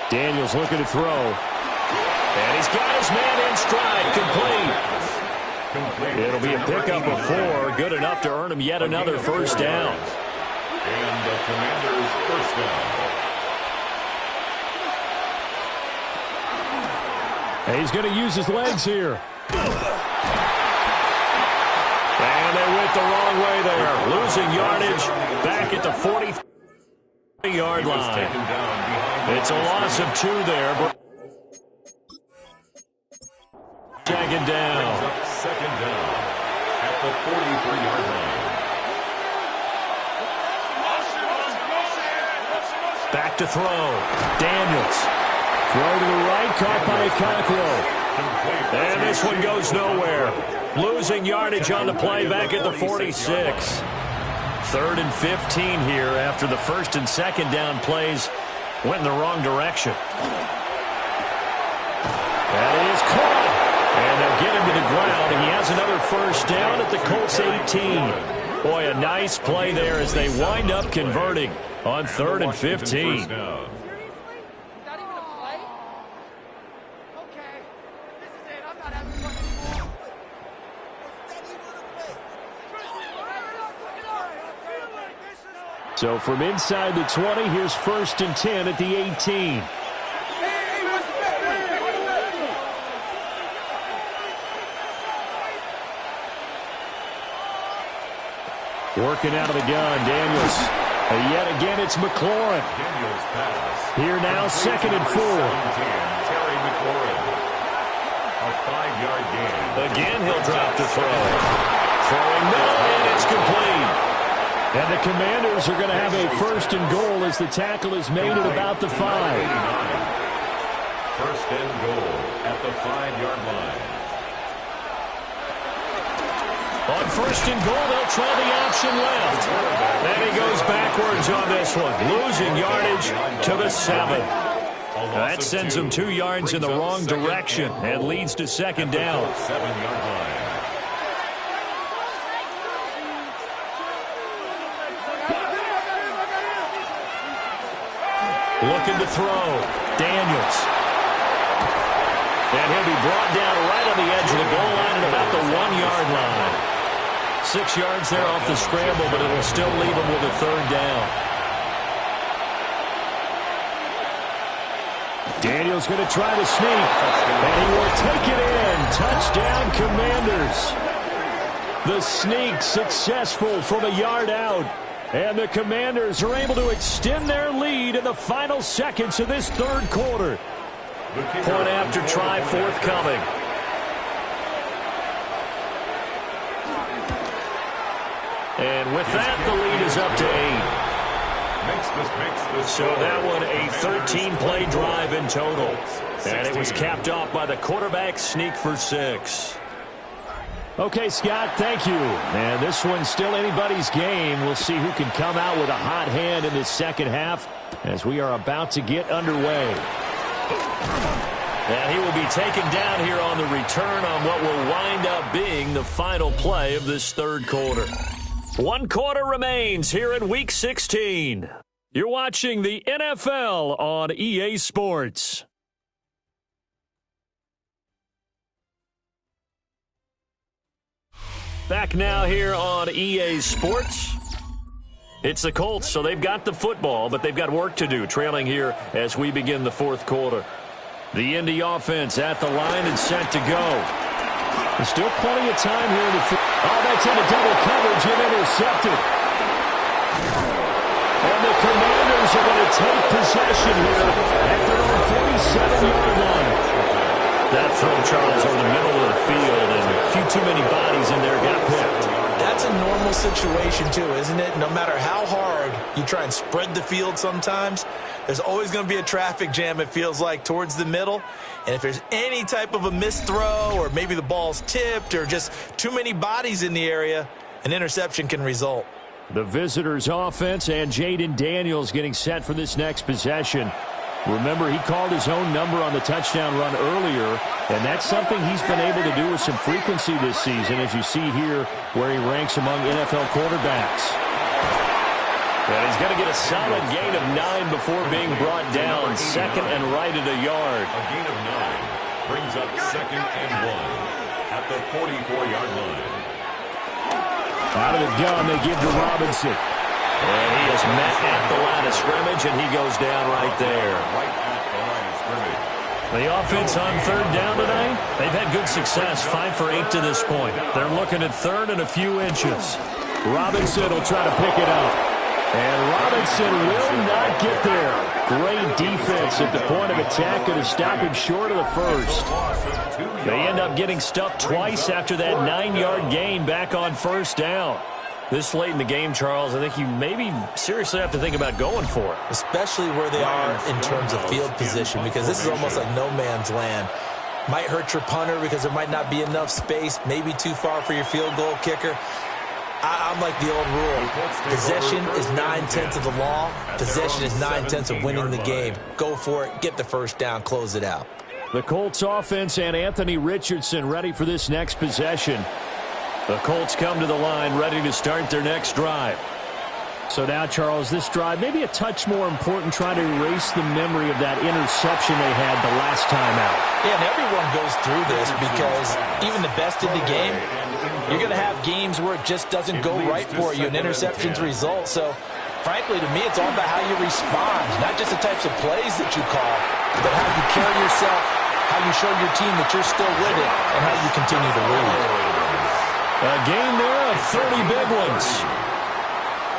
Daniels looking to throw. And he's got his man in stride, complete. It'll be a pickup of 4, good enough to earn him yet another first down. And the Commanders' first down. And he's going to use his legs here. And they went the wrong way there. Losing yardage back at the 40-yard line. It's a loss of 2 there. Second down. Second down at the 43-yard line. Back to throw. Daniels. Throw to the right, caught by Okonkwo. And this one goes nowhere. Losing yardage on the play back at the 46. 3rd and 15 here after the first and second down plays went in the wrong direction. That is caught. And they'll get him to the ground, and he has another first down at the Colts 18. Boy, a nice play there as they wind up converting on 3rd and 15. So from inside the 20, here's 1st and 10 at the 18. Working out of the gun, Daniels. And yet again, it's McLaurin. Here now, 2nd and 4. Terry McLaurin. A 5-yard gain. Again, he'll drop the throw. Throwing middle, and it's complete. And the Commanders are going to have a 1st and goal as the tackle is made at about the 5. 1st and goal at the 5-yard line. On 1st and goal, they'll try the option left. And he goes backwards on this one. Losing yardage to the 7. That sends him 2 yards in the wrong direction and leads to 2nd down. 7-yard line. Looking to throw. Daniels. And he'll be brought down right on the edge of the goal line at about the 1-yard line. 6 yards there off the scramble, but it'll still leave him with a 3rd down. Daniels going to try to sneak, and he will take it in. Touchdown, Commanders. The sneak successful from a yard out. And the Commanders are able to extend their lead in the final seconds of this 3rd quarter. Point after try forthcoming. And with that, the lead is up to 8. So that one a 13-play drive in total. And it was capped off by the quarterback sneak for 6. Okay, Scott, thank you. And this one's still anybody's game. We'll see who can come out with a hot hand in this second half as we are about to get underway. And he will be taken down here on the return on what will wind up being the final play of this 3rd quarter. 1 quarter remains here in Week 16. You're watching the NFL on EA Sports. Back now here on EA Sports. It's the Colts, so they've got the football, but they've got work to do, trailing here as we begin the 4th quarter. The Indy offense at the line and set to go. There's still plenty of time here in the field. Oh, that's into double coverage and intercepted. And the Commanders are going to take possession here at their own 47-yard line. That throw, Charles, over the middle of the field, and a few too many bodies in there got picked. That's a normal situation, too, isn't it? No matter how hard you try and spread the field sometimes, there's always going to be a traffic jam, it feels like, towards the middle. And if there's any type of a missed throw or maybe the ball's tipped or just too many bodies in the area, an interception can result. The visitors' offense and Jaden Daniels getting set for this next possession. Remember, he called his own number on the touchdown run earlier, and that's something he's been able to do with some frequency this season, as you see here where he ranks among NFL quarterbacks. And he's going to get a solid gain of 9 before being brought down. Second and right at a yard. A gain of 9 brings up 2nd and 1 at the 44-yard line. Out of the gun, they give to Robinson. And he is met at the line of scrimmage, and he goes down right there. Right at the line of scrimmage. The offense on third down tonight, they've had good success, 5 for 8 to this point. They're looking at third and a few inches. Robinson will try to pick it up. And Robinson will not get there. Great defense at the point of attack to stop him short of the first. They end up getting stuffed twice after that 9-yard gain back on first down. This late in the game, Charles, I think you maybe seriously have to think about going for it. Especially where they are in terms of field position, because this is almost like no man's land. Might hurt your punter because there might not be enough space, maybe too far for your field goal kicker. I'm like the old rule. Possession is 9/10 of the law. Possession is 9/10 of winning the game. Go for it. Get the first down. Close it out. The Colts offense and Anthony Richardson ready for this next possession. The Colts come to the line ready to start their next drive. So now, Charles, this drive maybe a touch more important, trying to erase the memory of that interception they had the last time out. Yeah, and everyone goes through this because even the best in the game, you're going to have games where it just doesn't go right for you, and interceptions result. So, frankly, to me, it's all about how you respond, not just the types of plays that you call, but how you carry yourself, how you show your team that you're still with it, and how you continue to lead. A game there of 30 big ones.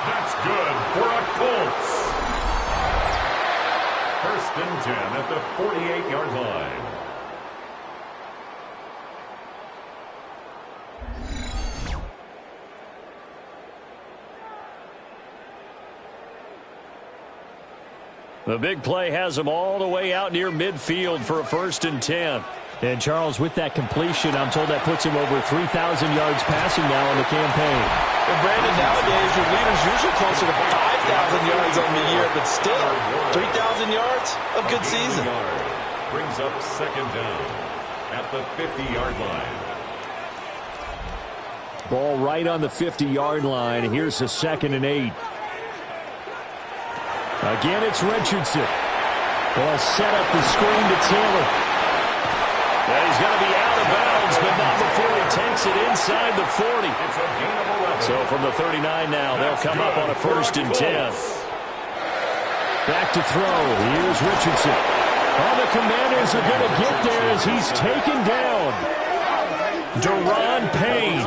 That's good for a Colts. 1st and 10 at the 48-yard line. The big play has them all the way out near midfield for a 1st and 10. And, Charles, with that completion, I'm told that puts him over 3,000 yards passing now on the campaign. Well, Brandon, nowadays your leader's usually closer to 5,000 yards on the year, but still, 3,000 yards, a good season. Brings up 2nd down at the 50-yard line. Ball right on the 50-yard line. Here's the 2nd and 8. Again, it's Richardson. They'll set up the screen to Taylor. And he's going to be out of bounds, but not before he takes it inside the 40. So from the 39 now, they'll come up on a 1st and 10. Back to throw. Here's Richardson. Oh, the Commanders are going to get there as he's taken down. Deron Payne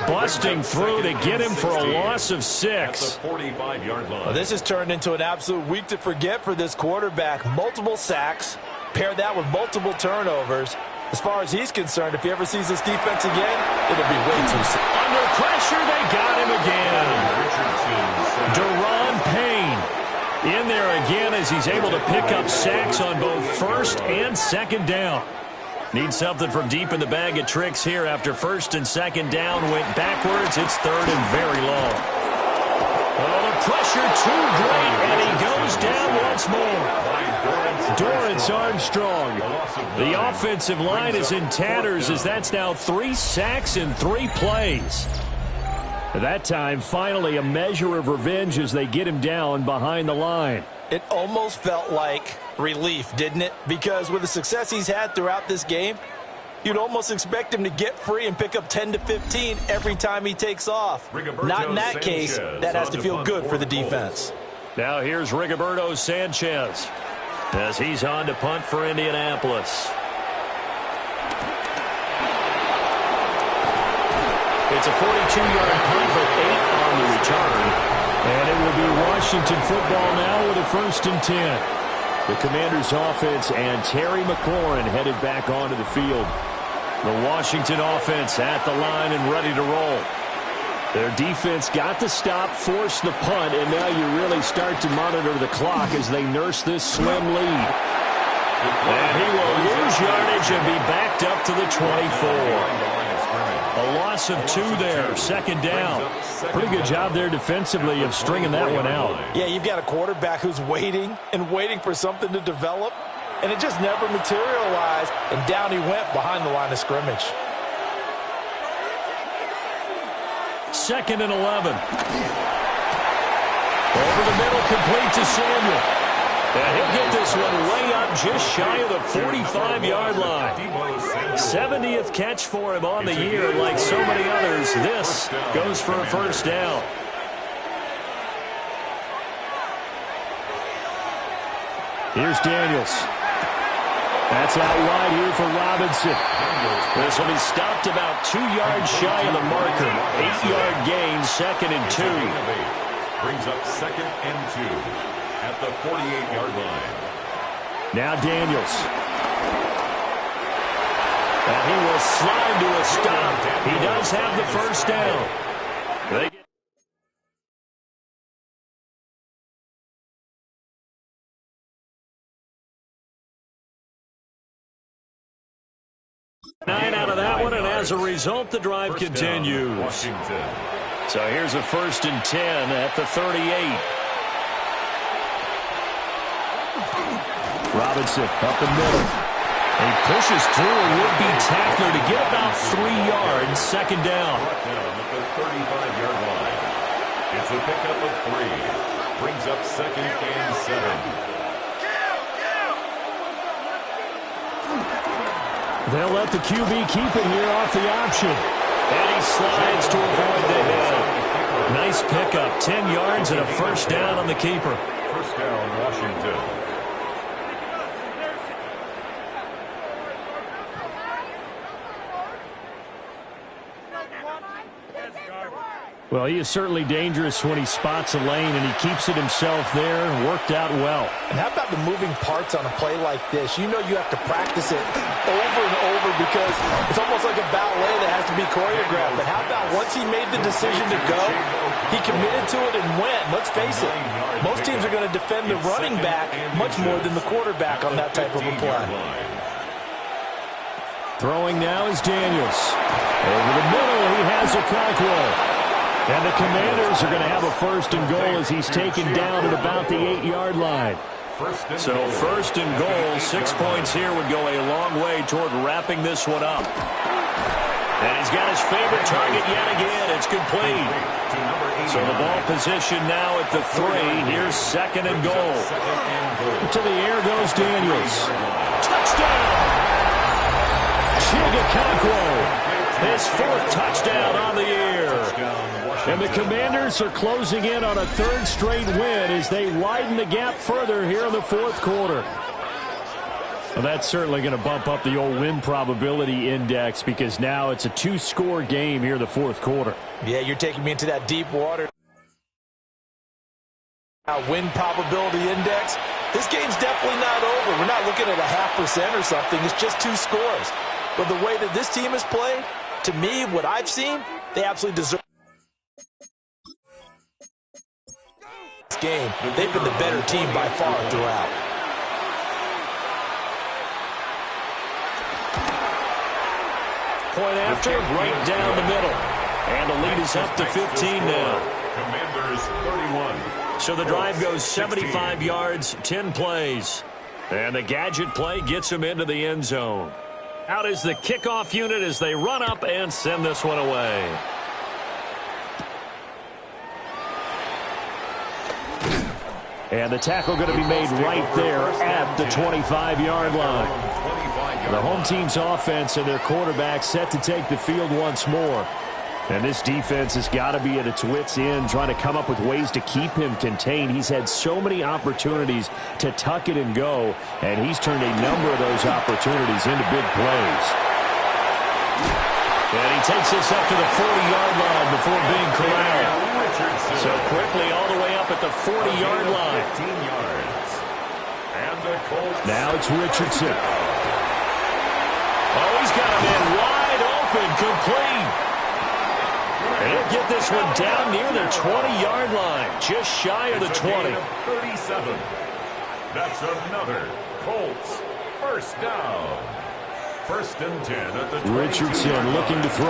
busting through to get him for a loss of 6. Well, this has turned into an absolute week to forget for this quarterback. Multiple sacks. Pair that with multiple turnovers. As far as he's concerned, if he ever sees this defense again, it'll be way too soon. Under pressure, they got him again. Deron Payne in there again as he's able to pick up sacks on both 1st and 2nd down. Need something from deep in the bag of tricks here after 1st and 2nd down went backwards. It's 3rd and very long. Oh, the pressure too great, and he goes down once more. Dorrance Armstrong. The offensive line is in tatters as that's now 3 sacks in 3 plays. At that time, finally a measure of revenge as they get him down behind the line. It almost felt like relief, didn't it? Because with the success he's had throughout this game, you'd almost expect him to get free and pick up 10 to 15 every time he takes off. Not in that case. That has to feel good for the defense. Now here's Rigoberto Sanchez as he's on to punt for Indianapolis. It's a 42-yard punt, but 8 on the return. And it will be Washington football now with a 1st and 10. The Commanders' offense and Terry McLaurin headed back onto the field. The Washington offense at the line and ready to roll. Their defense got the stop, forced the punt, and now you really start to monitor the clock as they nurse this slim lead. And he will lose yardage and be backed up to the 24. A loss of 2 there, 2nd down. Pretty good job there defensively of stringing that one out. Yeah, you've got a quarterback who's waiting and waiting for something to develop, and it just never materialized, and down he went behind the line of scrimmage. 2nd and 11. Over the middle, complete to Samuel. And he'll get this one way up just shy of the 45-yard line. 70th catch for him on the year. Like so many others, this goes for a 1st down. Here's Daniels. That's out wide here for Robinson. This will be stopped about 2 yards shy of the marker. 8-yard gain, 2nd and 2. Brings up 2nd and 2. At the 48-yard line. Now Daniels. And he will slide to a stop. He does have the 1st down. They get 9 out of that one, and as a result, the drive continues. Washington. So here's a 1st and 10 at the 38. Robinson up the middle. He pushes through a would-be tackler to get about 3 yards. 2nd down. Down at the 35-yard line. It's a pickup of 3. Brings up 2nd and 7. They'll let the QB keep it here off the option. And he slides to avoid the hit. Nice pickup. 10 yards and a 1st down on the keeper. 1st down, Washington. Well, he is certainly dangerous when he spots a lane, and he keeps it himself there. Worked out well. And how about the moving parts on a play like this? You know you have to practice it over and over because it's almost like a ballet that has to be choreographed. But how about once he made the decision to go, he committed to it and went. Let's face it, most teams are going to defend the running back much more than the quarterback on that type of a play. Throwing now is Daniels. Over the middle, he has a Cockrell. And the Commanders are going to have a 1st and goal as he's taken down at about the 8-yard line. So 1st and goal, 6 points here would go a long way toward wrapping this one up. And he's got his favorite target yet again. It's complete. So the ball position now at the 3. Here's 2nd and goal. To the air goes Daniels. Touchdown! Chigga Cockrell. His 4th touchdown on the year. And the Commanders are closing in on a 3rd straight win as they widen the gap further here in the 4th quarter. Well, that's certainly going to bump up the old win probability index because now it's a 2-score game here in the 4th quarter. Yeah, you're taking me into that deep water. Win probability index. This game's definitely not over. We're not looking at a 0.5% or something. It's just 2 scores. But the way that this team has played, to me, what I've seen, they absolutely deserve this game. They've been the better team by far throughout. Point after, right down the middle. And the lead is up to 15 now. Commanders 31. So the drive goes 75 yards, 10 plays. And the gadget play gets him into the end zone. Out is the kickoff unit as they run up and send this one away. And the tackle going to be made right there at the 25-yard line. The home team's offense and their quarterback set to take the field once more. And this defense has got to be at its wits' end, trying to come up with ways to keep him contained. He's had so many opportunities to tuck it and go, and he's turned a number of those opportunities into big plays. And he takes this up to the 40-yard line before being corralled. So quickly all the way up at the 40-yard line. 15 yards. And the Colts. Now it's Richardson. Oh, he's got him in wide open, complete. And he'll get this one down near the 20-yard line, just shy of the 20. 37. That's another Colts first down. First and 10 at the 22. Richardson looking to throw.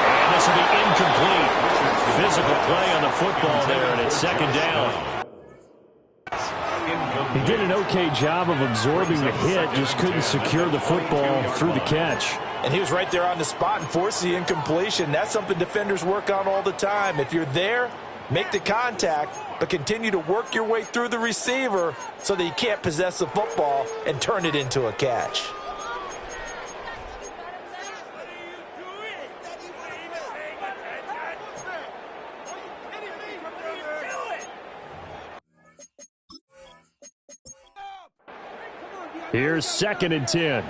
And this will be incomplete. Physical play on the football there, and it's second down. He did an okay job of absorbing the hit, just couldn't secure the football through the catch. And he was right there on the spot and forced the incompletion. That's something defenders work on all the time. If you're there, make the contact, but continue to work your way through the receiver so that you can't possess the football and turn it into a catch. Here's second and 10.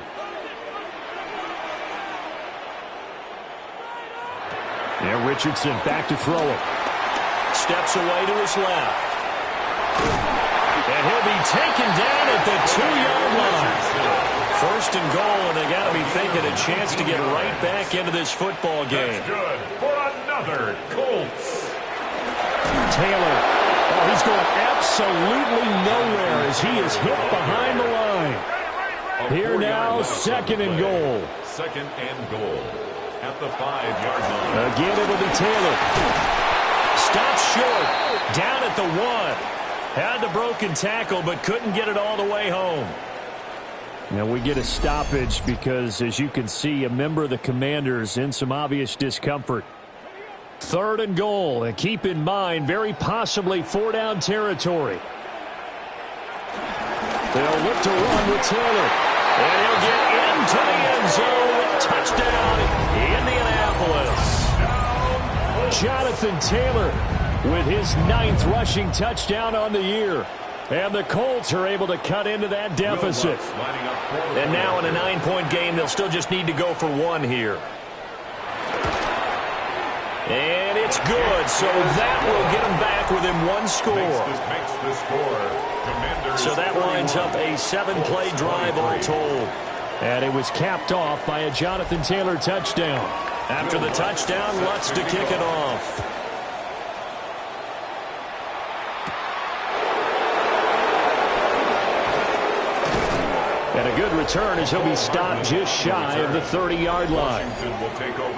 And Richardson back to throw it. Steps away to his left. And he'll be taken down at the 2-yard line. First and goal, and they got to be thinking a chance to get right back into this football game. That's good for another Colts. Taylor. Oh, he's going absolutely nowhere as he is hit behind the line. Here now, second and goal. Second and goal at the 5-yard line. Again, it'll be Taylor. Stops short. Down at the 1. Had the broken tackle, but couldn't get it all the way home. Now we get a stoppage because, as you can see, a member of the Commanders in some obvious discomfort. Third and goal, and keep in mind, very possibly 4-down territory. They'll look to run with Taylor. And he'll get into the end zone. Touchdown, Indianapolis. Jonathan Taylor with his 9th rushing touchdown on the year. And the Colts are able to cut into that deficit. And now in a 9-point game, they'll still just need to go for 1 here. And it's good, so that will get them back within 1 score. Makes the score. So that winds up a 7-play drive all told. And it was capped off by a Jonathan Taylor touchdown. After the touchdown, Lutz to kick it off. And a good return as he'll be stopped just shy of the 30-yard line.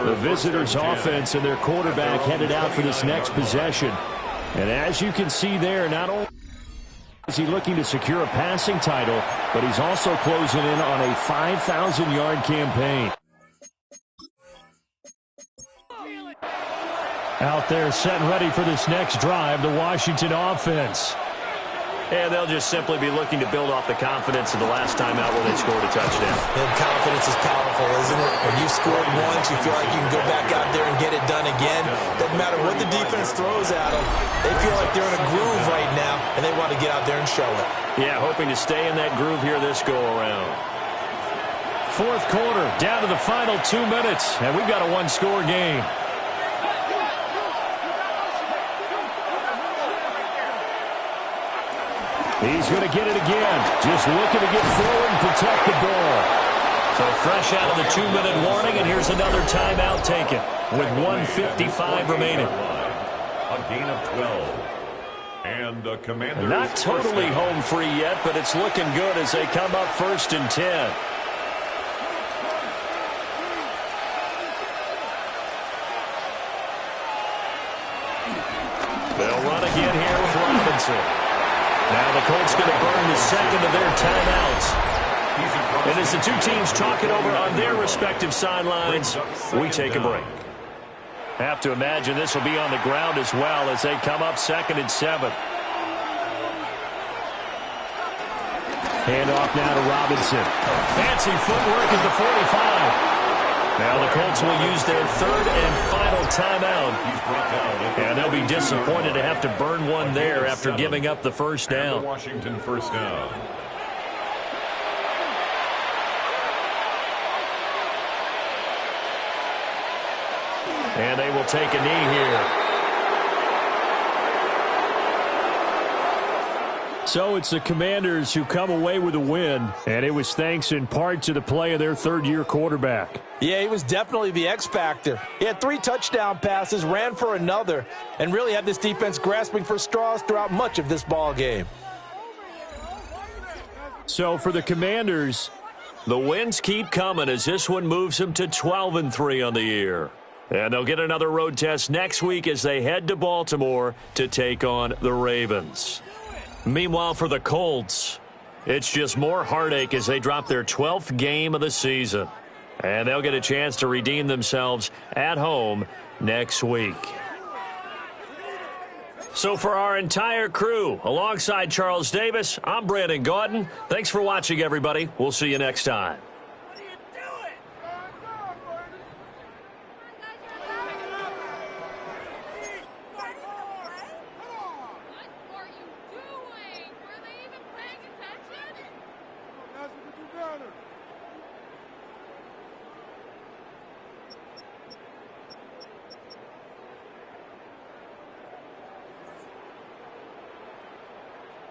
The visitors' offense and their quarterback headed out for this next possession. And as you can see there, not only is he looking to secure a passing title, but he's also closing in on a 5,000-yard campaign. Out there set and ready for this next drive, the Washington offense. And they'll just simply be looking to build off the confidence of the last time out where they scored a touchdown. And confidence is powerful, isn't it? When you scored once, you feel like you can go back out there and get it done again. Doesn't matter what the defense throws at them. They feel like they're in a groove right now, and they want to get out there and show it. Yeah, hoping to stay in that groove here this go-around. Fourth quarter, down to the final 2 minutes, and we've got a 1-score game. He's going to get it again. Just looking to get forward and protect the ball. So fresh out of the 2-minute warning, and here's another timeout taken with 1:55 remaining. A gain of 12. And the Commanders not totally home free yet, but it's looking good as they come up 1st and 10. They'll run again here with Robinson. Now the Colts going to burn the second of their timeouts. And as the two teams talk it over on their respective sidelines, we take a break. Have to imagine this will be on the ground as well as they come up 2nd and 7. Handoff now to Robinson. Fancy footwork at the 45. Now the Colts will use their 3rd and final timeout. And they'll be disappointed to have to burn one there after giving up the first down. Washington first down. And they will take a knee here. So it's the Commanders who come away with a win, and it was thanks in part to the play of their third-year quarterback. Yeah, he was definitely the X factor. He had 3 touchdown passes, ran for another, and really had this defense grasping for straws throughout much of this ball game. So for the Commanders, the wins keep coming as this one moves them to 12-3 on the year. And they'll get another road test next week as they head to Baltimore to take on the Ravens. Meanwhile, for the Colts, it's just more heartache as they drop their 12th game of the season. And they'll get a chance to redeem themselves at home next week. So for our entire crew, alongside Charles Davis, I'm Brandon Gaudin. Thanks for watching, everybody. We'll see you next time.